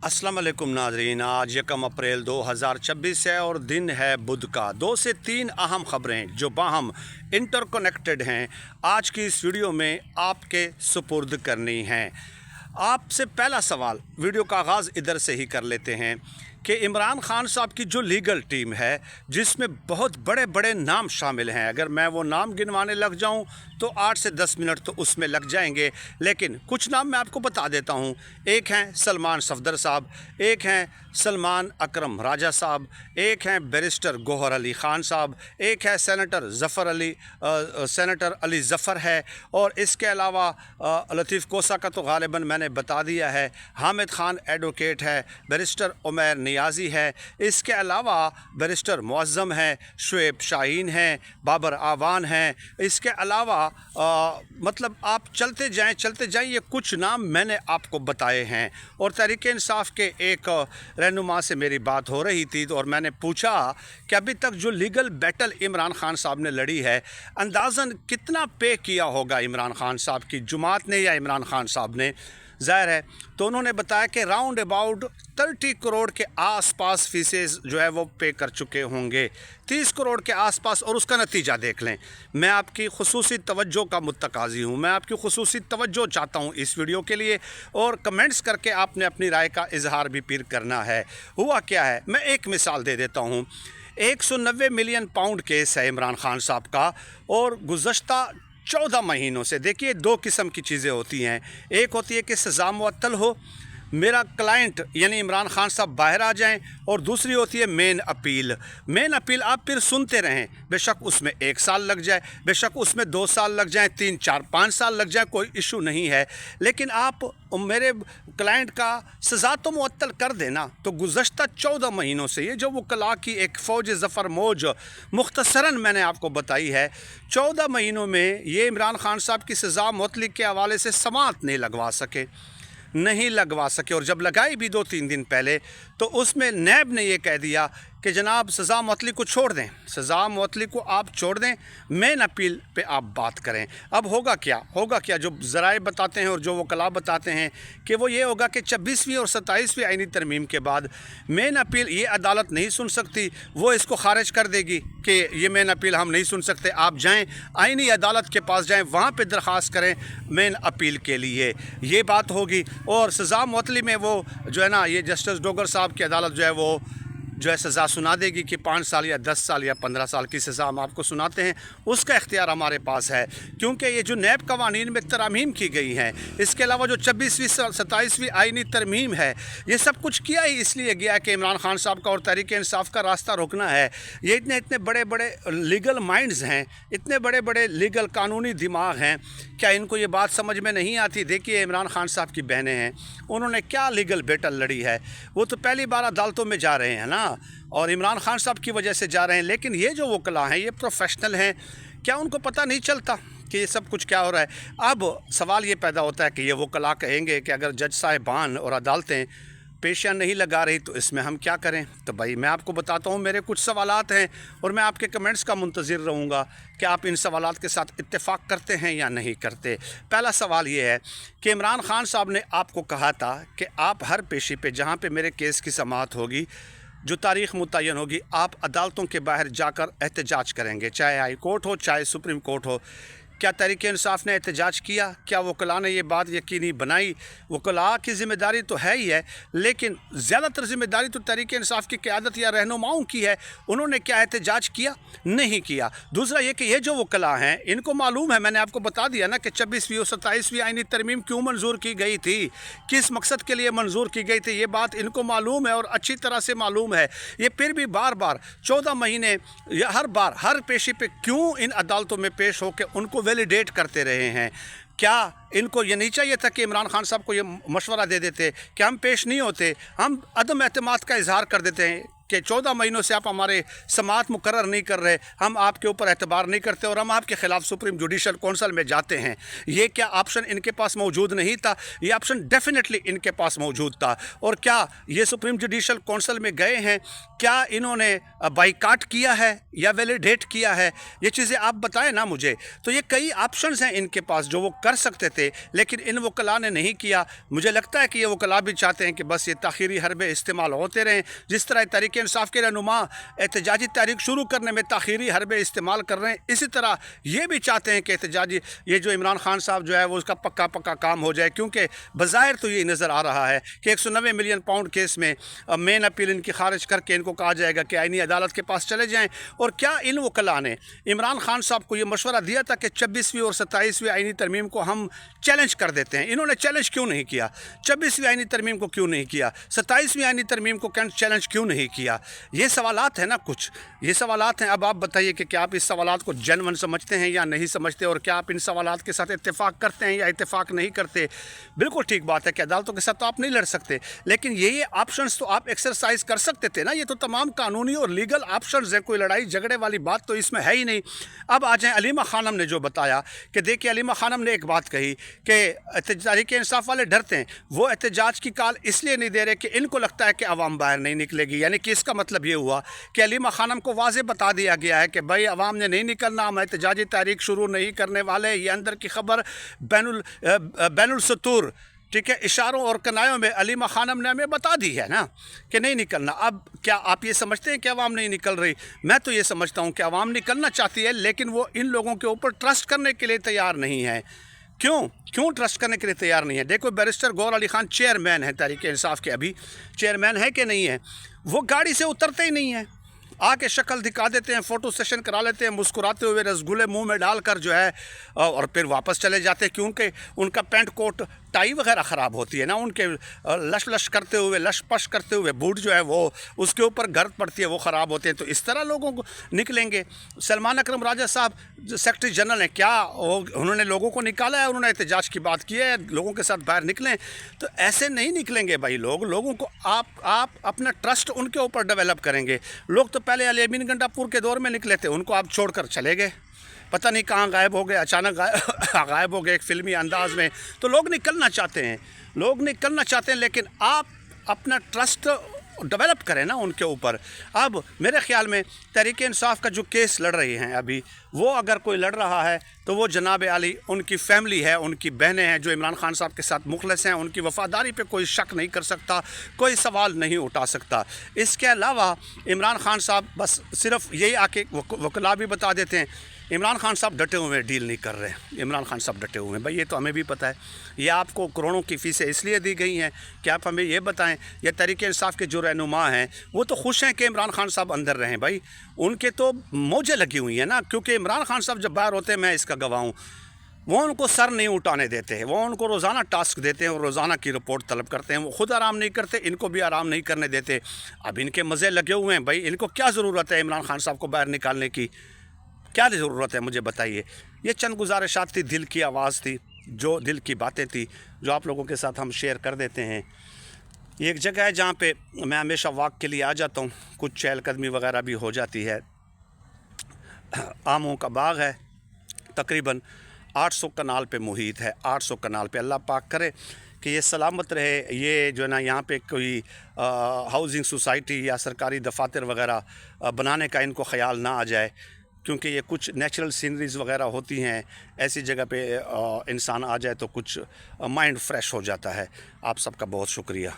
अस्सलाम वालेकुम नाज़रीन। आज 1 अप्रैल 2026 है और दिन है बुध का। 2 से 3 अहम खबरें जो बाहम इंटरकनेक्टेड हैं आज की इस वीडियो में आपके सुपुर्द करनी हैं। आपसे पहला सवाल, वीडियो का आगाज़ इधर से ही कर लेते हैं कि इमरान खान साहब की जो लीगल टीम है जिसमें बहुत बड़े बड़े नाम शामिल हैं, अगर मैं वो नाम गिनवाने लग जाऊं तो 8 से 10 मिनट तो उसमें लग जाएंगे, लेकिन कुछ नाम मैं आपको बता देता हूं। एक हैं सलमान सफदर साहब, एक हैं सलमान अकरम राजा साहब, एक हैं बैरिस्टर गौहर अली ख़ान साहब, एक है सेनेटर अली ज़फ़र है, और इसके अलावा लतीफ़ कोसा का तो गालिबन मैंने बता दिया है, हामिद ख़ान एडवोकेट है, बैरिस्टर उमैर नियाज़ी है, इसके अलावा बैरिस्टर मुअज़्ज़म हैं, शुएब शाहीन हैं, बाबर आवान हैं, इसके अलावा मतलब आप चलते जाएं, ये कुछ नाम मैंने आपको बताए हैं। और तहरीक इंसाफ के एक रहनुमा से मेरी बात हो रही थी और मैंने पूछा कि अभी तक जो लीगल बैटल इमरान खान साहब ने लड़ी है, अंदाज़न कितना पे किया होगा इमरान खान साहब की जमात ने या इमरान खान साहब ने, ज़ाहिर है। तो उन्होंने बताया कि राउंड अबाउट 30 करोड़ के आसपास फीसेस जो है वो पे कर चुके होंगे, 30 करोड़ के आसपास। और उसका नतीजा देख लें। मैं आपकी खुसूसी तवज्जो का मुत्तकाज़ी हूँ, मैं आपकी खुसूसी तवज्जो चाहता हूँ इस वीडियो के लिए, और कमेंट्स करके आपने अपनी राय का इजहार भी फिर करना है। हुआ क्या है, मैं एक मिसाल दे देता हूँ। 190 मिलियन पाउंड केस है इमरान खान साहब का, और गुज़श्ता 14 महीनों से, देखिए दो किस्म की चीज़ें होती हैं। एक होती है कि सज़ा मुअत्तल हो, मेरा क्लाइंट यानी इमरान खान साहब बाहर आ जाएं, और दूसरी होती है मेन अपील। मेन अपील आप फिर सुनते रहें, बेशक उसमें 1 साल लग जाए, बेशक उसमें 2 साल लग जाए, 3, 4, 5 साल लग जाए, कोई इशू नहीं है, लेकिन आप मेरे क्लाइंट का सज़ा तो मुअत्तल कर देना। तो गुज़श्ता 14 महीनों से ये जो वकला की एक फ़ौज ज़फ़र मौज मुख्तसरन मैंने आपको बताई है, 14 महीनों में ये इमरान खान साहब की सज़ा मुअत्तली के हवाले से समाअत नहीं लगवा सके। और जब लगाई भी 2-3 दिन पहले, तो उसमें नैब ने यह कह दिया कि जनाब सज़ा मुअत्तली को छोड़ दें, सज़ा मुअत्तली को आप छोड़ दें, मेन अपील पे आप बात करें। अब होगा क्या जो ज़राए बताते हैं और जो वकला बताते हैं कि वो ये होगा कि 26वीं और 27वीं आईनी तरमीम के बाद मेन अपील ये अदालत नहीं सुन सकती, वो इसको खारिज कर देगी कि ये मेन अपील हम नहीं सुन सकते, आप जाएँ आईनी अदालत के पास जाएँ, वहाँ पर दरख्वास्त करें मेन अपील के लिए, ये बात होगी। और सज़ा मुअत्तली में वो जो है ना, ये जस्टिस डोगर साहब की अदालत जो है वो जो है सज़ा सुना देगी कि 5 साल या 10 साल या 15 साल की सज़ा हम आपको सुनाते हैं, उसका इख्तियार हमारे पास है, क्योंकि ये जो नैब कवानीन में तरमीम की गई हैं, इसके अलावा जो 26वीं 27वीं आईनी तरमीम है, ये सब कुछ किया ही इसलिए गया है कि इमरान खान साहब का और तहरीक इंसाफ का रास्ता रोकना है। ये इतने बड़े बड़े लीगल माइंड्स हैं, इतने बड़े बड़े लीगल कानूनी दिमाग हैं, क्या इनको ये बात समझ में नहीं आती? देखिए इमरान खान साहब की बहनें हैं, उन्होंने क्या लीगल बैटल लड़ी है, वो तो पहली बार अदालतों में जा रहे हैं ना, और इमरान खान साहब की वजह से जा रहे हैं। लेकिन ये जो वकला हैं ये प्रोफेशनल हैं, क्या उनको पता नहीं चलता कि ये सब कुछ क्या हो रहा है? अब सवाल ये पैदा होता है कि ये वकला कहेंगे कि अगर जज साहिबान और अदालतें पेशियाँ नहीं लगा रही तो इसमें हम क्या करें? तो भाई मैं आपको बताता हूँ, मेरे कुछ सवालात हैं और मैं आपके कमेंट्स का मुंतज़िर रहूँगा कि आप इन सवालात के साथ इत्तेफाक करते हैं या नहीं करते। पहला सवाल ये है कि इमरान खान साहब ने आपको कहा था कि आप हर पेशी पे जहाँ पे मेरे केस की समाअत होगी, जो तारीख़ मुतय्यन होगी, आप अदालतों के बाहर जाकर एहतजाज करेंगे, चाहे हाई कोर्ट हो चाहे सुप्रीम कोर्ट हो। क्या तहरीक इंसाफ ने एहतजाज किया? क्या वकला ने ये बात यकीनी बनाई? वकला की ज़िम्मेदारी तो है ही है, लेकिन ज़्यादातर ज़िम्मेदारी तो तहरीक इंसाफ की क़यादत या रहनुमाओं की है। उन्होंने क्या एहतजाज किया? नहीं किया। दूसरा ये कि ये जो वकला हैं इनको मालूम है, मैंने आपको बता दिया ना कि 26वीं और 27वीं आईनी तरमीम क्यों मंजूर की गई थी, किस मकसद के लिए मंजूर की गई थी, ये बात इनको मालूम है और अच्छी तरह से मालूम है। ये फिर भी बार बार 14 महीने या हर बार हर पेशी पे क्यों इन अदालतों में पेश होकर उनको वैलिडेट करते रहे हैं? क्या इनको ये नहीं चाहिए था कि इमरान खान साहब को ये मशवरा दे देते कि हम पेश नहीं होते, हम अदम एतमाद का इजहार कर देते हैं کہ 14 महीनों से आप हमारे समाअत मुकर्रर नहीं कर रहे, हम आपके ऊपर एतबार नहीं करते और हम आपके ख़िलाफ़ सुप्रीम जुडिशल कौंसल में जाते हैं। ये क्या ऑप्शन इनके पास मौजूद नहीं था? ये ऑप्शन डेफिनेटली इनके पास मौजूद था। और क्या ये सुप्रीम जुडिशल कौंसल में गए हैं? क्या इन्होंने बाइकाट किया है या वैलिडेट किया है? ये चीज़ें आप बताएं ना मुझे। तो ये कई ऑप्शंस हैं इनके पास जो वो कर सकते थे, लेकिन इन वकला ने नहीं किया। मुझे लगता है कि ये वकला भी चाहते हैं कि बस ये ताख़ीरी हरबे इस्तेमाल होते रहें। जिस तरह तहरीक इंसाफ के रहनुमा एहतजाजी तहरीक शुरू करने में ताख़ीरी हरबे इस्तेमाल कर रहे हैं, इसी तरह ये भी चाहते हैं कि एहतजाजी ये जो इमरान खान साहब जो है वो उसका पक्का पक्का काम हो जाए, क्योंकि बज़ाहिर तो ये नज़र आ रहा है कि 190 मिलियन पाउंड केस में मेन अपील इनकी खारिज करके इनको कहा जाएगा कि आईनी अदालत के पास चले जाएँ। और क्या इन वकला ने इमरान खान साहब को ये मशवरा दिया था कि 26वीं और 27वीं आईनी तरमीम को हम चैलेंज कर देते हैं? इन्होंने चैलेंज क्यों नहीं किया? 26वीं आईनी तरमीम को क्यों नहीं किया? 27वीं आईनी तरमीम को चैलेंज क्यों नहीं किया? ये सवालात हैं ना, कुछ ये सवालात हैं। अब आप बताइए कि क्या आप इस सवालात को जेन्युइन समझते हैं या नहीं समझते, और क्या आप इन सवालात के साथ इत्तेफाक करते हैं या इत्तेफाक नहीं करते? बिल्कुल ठीक बात है कि अदालतों के साथ तो आप नहीं लड़ सकते, लेकिन ये ऑप्शंस तो आप एक्सरसाइज कर सकते थे ना। ये तो तमाम कानूनी और लीगल ऑप्शंस हैं, कोई लड़ाई झगड़े वाली बात तो इसमें है ही नहीं। अब आ जाएँ अलीमा खानम ने जो बताया कि देखिए, अलीमा खानम ने एक बात कही कि तहरीक इंसाफ वाले डरते हैं, वो एहतजाज की कॉल इसलिए नहीं दे रहे कि इनको लगता है कि अवाम बाहर नहीं निकलेगी। यानी कि इसका मतलब ये हुआ कि अलीमा खानम को वाज़े बता दिया गया है कि भाई अवाम ने नहीं निकलना, हम एहतजाजी तहरीक शुरू नहीं करने वाले। ये अंदर की खबर बैनुल सतूर, ठीक है, इशारों और कनायों में अलीमा खानम ने हमें बता दी है ना कि नहीं निकलना। अब क्या आप ये समझते हैं कि अवाम नहीं निकल रही? मैं तो ये समझता हूँ कि अवाम निकलना चाहती है, लेकिन वो इन लोगों के ऊपर ट्रस्ट करने के लिए तैयार नहीं है। क्यों ट्रस्ट करने के लिए तैयार नहीं है? देखो, बैरिस्टर गौहर अली खान चेयरमैन है तहरीक इंसाफ के, अभी चेयरमैन है कि नहीं है? वो गाड़ी से उतरते ही नहीं है, आके शक्ल दिखा देते हैं, फ़ोटो सेशन करा लेते हैं, मुस्कुराते हुए रसगुल्ले मुंह में डालकर जो है, और फिर वापस चले जाते हैं, क्योंकि उनका पेंट कोट टाई वगैरह ख़राब होती है ना, उनके लश लश करते हुए, लश पश करते हुए बूट जो है वो उसके ऊपर गर्द पड़ती है, वो ख़राब होते हैं। तो इस तरह लोगों को निकलेंगे। सलमान अकरम राजा साहब जो सेक्रेटरी जनरल हैं, क्या उन्होंने लोगों को निकाला है? उन्होंने एहतजाज की बात की है, लोगों के साथ बाहर निकलें। तो ऐसे नहीं निकलेंगे भाई लोगों को आप अपना ट्रस्ट उनके ऊपर डेवलप करेंगे। लोग तो पहले अली अमीन गंडापुर के दौर में निकले थे, उनको आप छोड़कर चले गए, पता नहीं कहाँ गायब हो गए, अचानक गायब हो गए एक फ़िल्मी अंदाज में। तो लोग निकलना चाहते हैं, लेकिन आप अपना ट्रस्ट डेवलप करें ना उनके ऊपर। अब मेरे ख़्याल में तहरीक इंसाफ का जो केस लड़ रही हैं अभी, वो अगर कोई लड़ रहा है तो वो जनाब अली, उनकी फैमिली है, उनकी बहनें हैं जो इमरान खान साहब के साथ मुखलस हैं, उनकी वफ़ादारी पे कोई शक नहीं कर सकता, कोई सवाल नहीं उठा सकता। इसके अलावा इमरान खान साहब बस सिर्फ यही आके वकला भी बता देते हैं, इमरान खान साहब डटे हुए हैं, डील नहीं कर रहे हैं, इमरान खान साहब डटे हुए हैं। भाई ये तो हमें भी पता है, ये आपको करोड़ों की फ़ीसें इसलिए दी गई हैं कि आप हमें ये बताएं। ये तहरीक इंसाफ के जो रहनुमा हैं वो तो खुश हैं कि इमरान खान साहब अंदर रहें, भाई उनके तो मौजें लगी हुई हैं ना, क्योंकि इमरान खान साहब जब बाहर होते हैं, मैं इसका गवाह हूँ, वो उनको सर नहीं उठाने देते हैं, वो उनको रोज़ाना टास्क देते हैं और रोज़ाना की रिपोर्ट तलब करते हैं। वो ख़ुद आराम नहीं करते, इनको भी आराम नहीं करने देते। अब इनके मज़े लगे हुए हैं, भाई इनको क्या ज़रूरत है इमरान खान साहब को बाहर निकालने की? क्या ज़रूरत है? मुझे बताइए। ये चंद गुजारिशात थी, दिल की आवाज़ थी, जो दिल की बातें थी, जो आप लोगों के साथ हम शेयर कर देते हैं। ये एक जगह है जहाँ पे मैं हमेशा वॉक के लिए आ जाता हूँ, कुछ चहलकदमी वगैरह भी हो जाती है। आमों का बाग है, तकरीबन 800 कनाल पे मुहित है, 800 कनाल पे। अल्लाह पाक करे कि ये सलामत रहे। ये जो है ना, यहाँ पे कोई हाउसिंग सोसाइटी या सरकारी दफातर वगैरह बनाने का इनको ख़याल ना आ जाए, क्योंकि ये कुछ नेचुरल सीनरीज़ वगैरह होती हैं, ऐसी जगह पे इंसान आ जाए तो कुछ माइंड फ्रेश हो जाता है। आप सबका बहुत शुक्रिया।